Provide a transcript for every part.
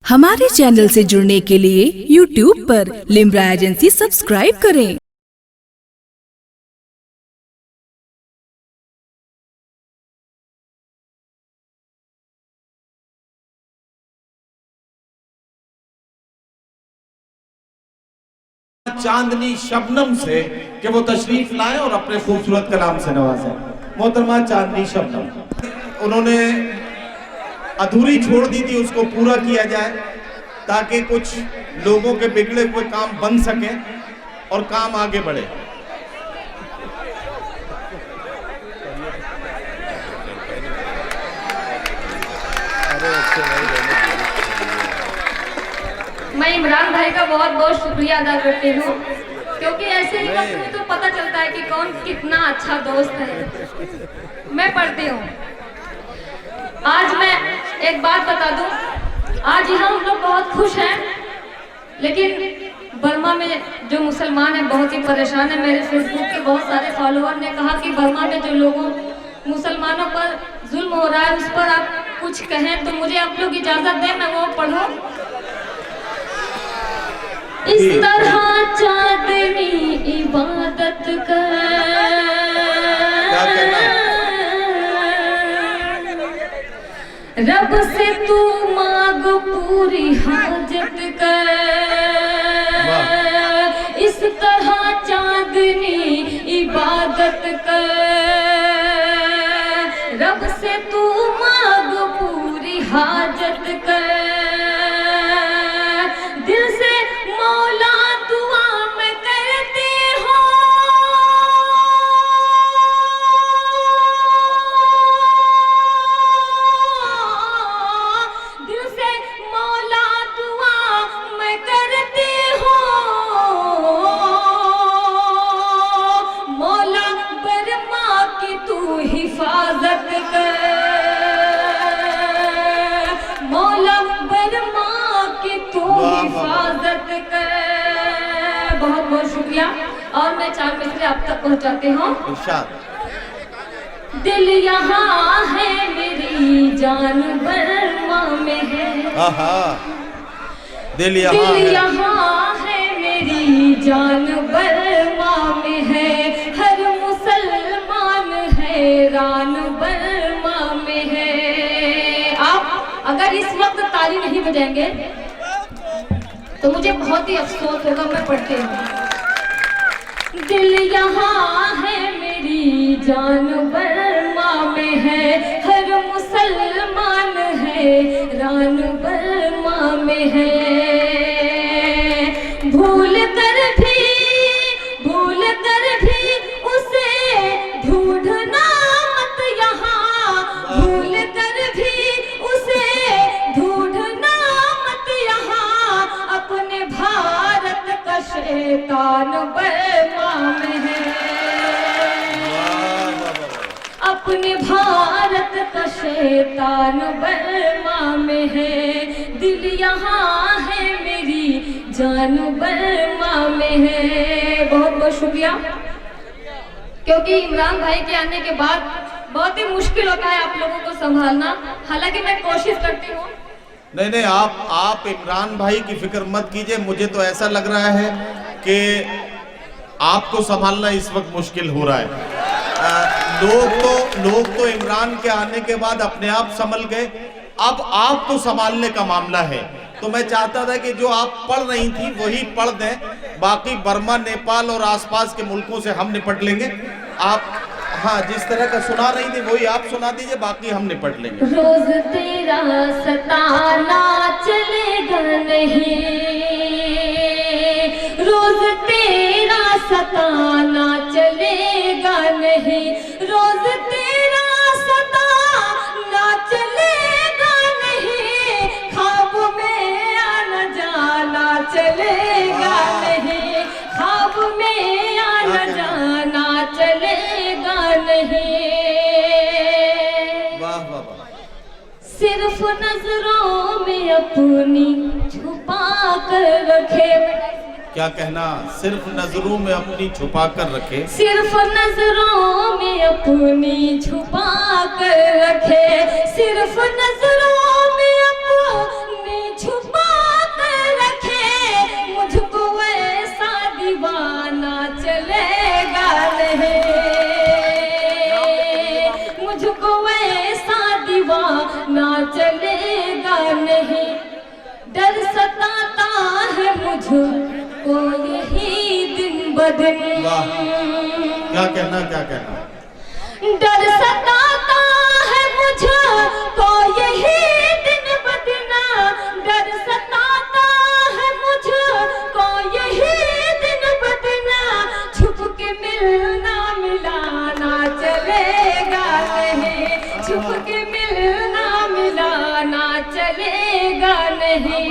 हमारे चैनल से जुड़ने के लिए YouTube पर लिम्रा एजेंसी सब्सक्राइब करें। चांदनी शबनम से कि वो तशरीफ लाएं और अपने खूबसूरत कलाम से नवाजें। मोहतरमा चांदनी शबनम, उन्होंने अधूरी छोड़ दी थी, उसको पूरा किया जाए ताकि कुछ लोगों के बिगड़े हुए काम बन सके और काम आगे बढ़े। मैं इमरान भाई का बहुत बहुत शुक्रिया अदा करती हूँ, क्योंकि ऐसे ही वक्त में तो पता चलता है कि कौन कितना अच्छा दोस्त है। मैं पढ़ती हूँ। आज मैं एक बात बता दूँ, आज यहाँ हम लोग बहुत खुश हैं, लेकिन बर्मा में जो मुसलमान हैं बहुत ही परेशान है। मेरे फेसबुक के बहुत सारे फॉलोअर ने कहा कि बर्मा में जो लोगों मुसलमानों पर जुल्म हो रहा है उस पर आप कुछ कहें, तो मुझे आप लोग इजाज़त दें मैं वो पढ़ूँ। इस तरह चांदनी इबादत कर, रब से तू मांग पूरी हाजत कर। इस तरह चांदनी इबादत कर, रब से तू मांग पूरी हाजत कर। दिल से मौला दुआ मैं करती हूँ, दिल से मौला दुआ मैं करती हूँ। मौला बर्मा की तू हिफाजत कर, मौला बर्मा की तू हिफाजत कर। बहुत बहुत शुक्रिया। और मैं 4 मिसरे आप तक पहुंचाती हूँ। दिल यहाँ है मेरी जान बर्मा में है, दिल यहाँ है मेरी जान बर्मा में है। हर मुसलमान हैरान बर्मा में है। आप अगर इस वक्त ताली नहीं बजाएंगे तो मुझे बहुत ही अफसोस होगा। मैं पढ़ती हूँ। दिल यहाँ है मेरी जान बर्मा में है, हर मुसलमान हैरान बर्मा में है। भूल कर भी उसे ढूंढना मत यहाँ, भूल कर भी उसे ढूंढना मत यहाँ। अपने भारत का शैतान बर्मा में है, अपने भारत का शैतान बर्मा में है। दिल यहाँ है मेरी जान बर्मा में है। बहुत बहुत शुक्रिया। क्योंकि इमरान भाई के आने के बाद बहुत ही मुश्किल होता है आप लोगों को संभालना, हालांकि मैं कोशिश करती हूँ। नहीं, आप इमरान भाई की फिक्र मत कीजिए। मुझे तो ऐसा लग रहा है कि आपको संभालना इस वक्त मुश्किल हो रहा है। लोग तो इमरान के आने के बाद अपने आप संभल गए, अब आप तो संभालने का मामला है। तो मैं चाहता था कि जो आप पढ़ रही थी वही पढ़ दें, बाकी बर्मा, नेपाल और आसपास के मुल्कों से हम निपट लेंगे। आप हाँ, जिस तरह का सुना रही थी वही आप सुना दीजिए, बाकी हम निपट लेंगे। रोज तेरा सताना चलेगा नहीं, रोज तेरा सताना चलेगा नहीं, रोज तेरा सताना चलेगा नहीं। ख्वाब में आना जाना चलेगा नहीं, ख्वाब में आना जाना चलेगा नहीं। वाह वाह वाह। सिर्फ नजरों में अपनी छुपा कर रखे। क्या कहना? सिर्फ नजरों में अपनी छुपा कर रखे, सिर्फ नजरों में अपनी छुपा कर रखे, सिर्फ नजरों में अपनी छुपा मुझको यही दिन बदन। वाह, क्या कहना, क्या कहना। डर सताता है मुझको यही दिन बदना, डर सताता है मुझको यही दिन बदना, छुप के मिलना मिलाना चलेगा नहीं, छुप के मिलना मिलाना चलेगा नहीं।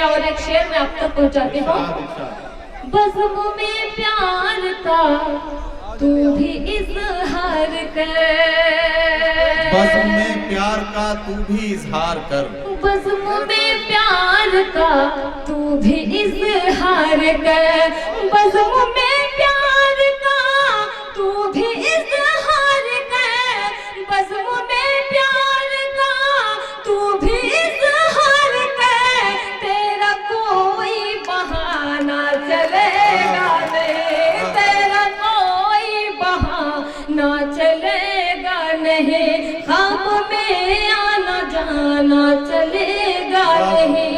और एक शेर मैं आप तक पहुंचाती हूँ। बज़्म में प्यार का तू भी इज़हार कर, बज़्म में प्यार का तू भी इजहार कर, बज़्म में प्यार का तू भी इज़हार कर, बज़्म में प्यार का तू भी इज़हार कर, बज़्म में प्यार का तू भी इज़हार कर, तेरा कोई बहाना चलेगा नहीं, तेरा कोई बहाना चलेगा नहीं, ख्वाब में आना जाना चलेगा नहीं।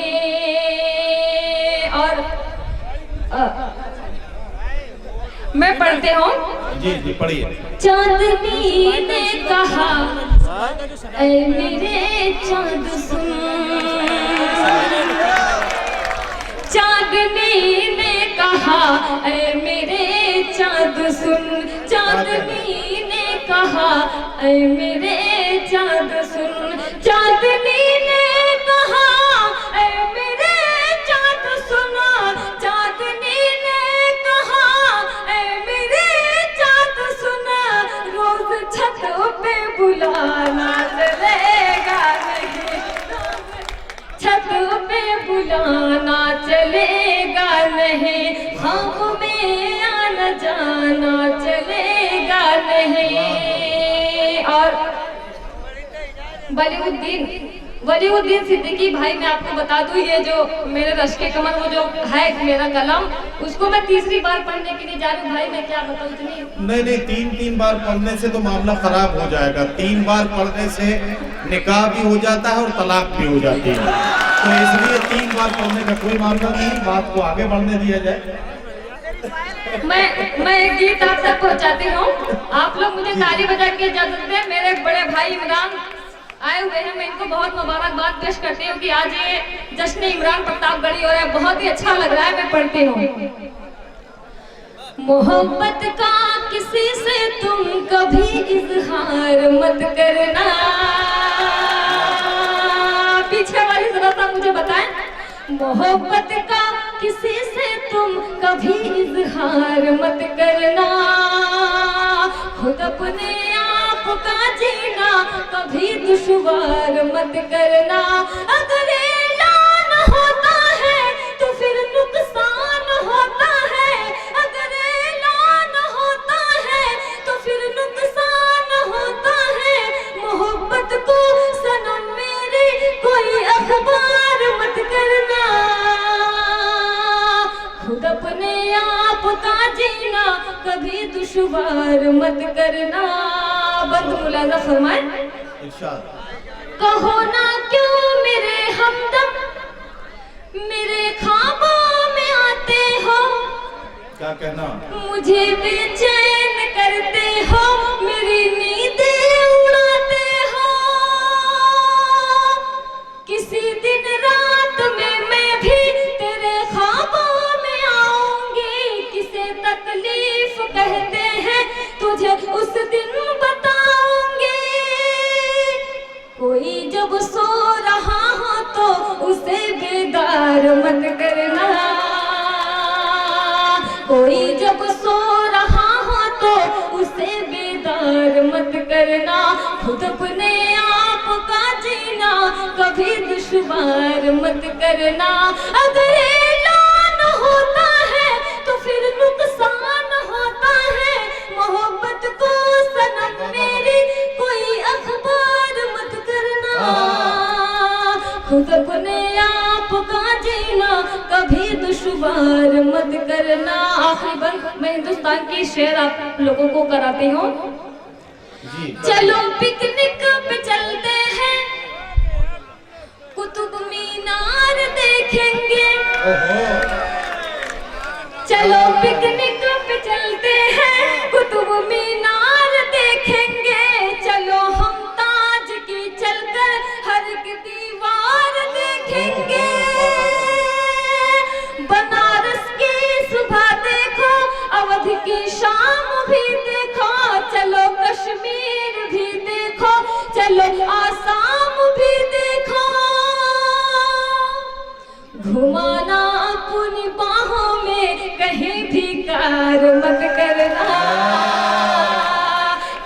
और मैं पढ़ते हूँ। जी जी पढ़िए। चांदनी ने कहा ऐ मेरे चांद सुन, चांदनी ने कहा ऐ मेरे चांद सुन, चांदनी ने कहा ऐ मेरे चांद सुन, चांदनी ने कहा ऐ मेरे चांद सुना, चांदनी ने कहा ऐ मेरे चांद सुना, रोज छत पे बुलाना चलेगा नहीं, छत पे बुलाना चलेगा नहीं, ख्वाब में आना जाना चलेगा नहीं। और वलीउद्दीन सिद्दीकी भाई, मैं आपको बता दूं, ये जो मेरे रश के कमर वो जो है मेरा कलम, उसको मैं तीसरी बार पढ़ने के लिए जा रही हूँ। भाई मैं क्या बताऊँ इतनी। नहीं, तीन बार पढ़ने से तो मामला खराब हो जाएगा। 3 बार पढ़ने से निकाह भी हो जाता है और तलाक भी हो जाती है, तो इसलिए 3 बार पढ़ने का कोई मामला नहीं, बात को आगे बढ़ने दिया जाए। मैं एक गीत आप तक पहुंचाती हूँ। आप लोग मुझे ताली बजा के इजाजत दें। मेरे बड़े भाई इमरान आए हुए हैं, मैं इनको बहुत मुबारकबाद पेश करती हूँ कि आज ये जश्न इमरान प्रतापगढ़ी हो रहा है, बहुत ही अच्छा लग रहा है। मैं पढ़ती हूँ। मोहब्बत का किसी से तुम कभी इजहार मत करना, पीछे वाली जरा सा मुझे बताएं। मोहब्बत का किसी से तुम कभी इजहार मत करना, खुद अपने आप का जीना कभी दुश्वार मत करना, अगर ऐलान होता है तो फिर नुकसान होता है, अगर ऐलान होता है तो फिर नुकसान होता है, मोहब्बत को सनम मेरी कोई अखबार मत करना, खुद अपने आप का जीना कभी दुश्वार मत करना। बंद मुलाजा फरमाए। कहो ना क्यों मेरे हमदम मेरे ख्वाबों में आते हो, क्या कहना, मुझे बेचैन करते हो, मेरी नींदें उड़ाते हो, किसी दिन रात में मैं भी तेरे ख्वाबों में आऊंगी, किसे तकलीफ कहते हैं तुझे उस दिन बताऊंगी, कोई जब सो रहा हो तो उसे बेदार मत करना, कोई जब सो रहा हो तो उसे बेदार मत करना, खुद अपने आप का जीना कभी दुश्वार मत करना, अगर ऐलान होता है तो फिर नुकसान होता है, मोहब्बत को सनम मेरी कोई अखबार मत करना, खुद अपने आप का जीना कभी दुश्वार मत करना। आखिरी बंद मैं हिंदुस्तान की शेर आप लोगों को कराती हूँ। चलो पिकनिक पे चलते हैं, कुतुब मीनार देखेंगे, देखेंगे, बनारस की सुबह देखो, अवध की शाम भी देखो, चलो कश्मीर भी देखो, चलो आसाम भी देखो। घुमाना अपनी बाहों में, कहीं भी कार मत करना,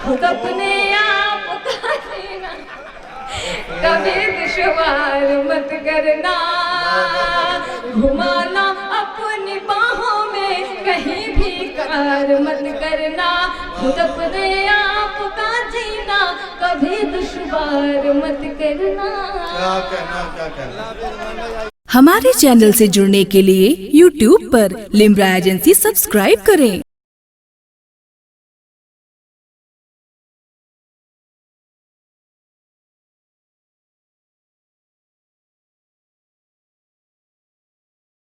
खुद अपने आप का जीना कभी दुश्वार मत करना। घुमाना अपनी बाहों में, कहीं भी कार मत करना, खुद अपने आप का जीना कभी दुश्वार मत करना। क्या कहना, क्या कहना। हमारे चैनल से जुड़ने के लिए YouTube पर लिम्रा एजेंसी सब्सक्राइब करें।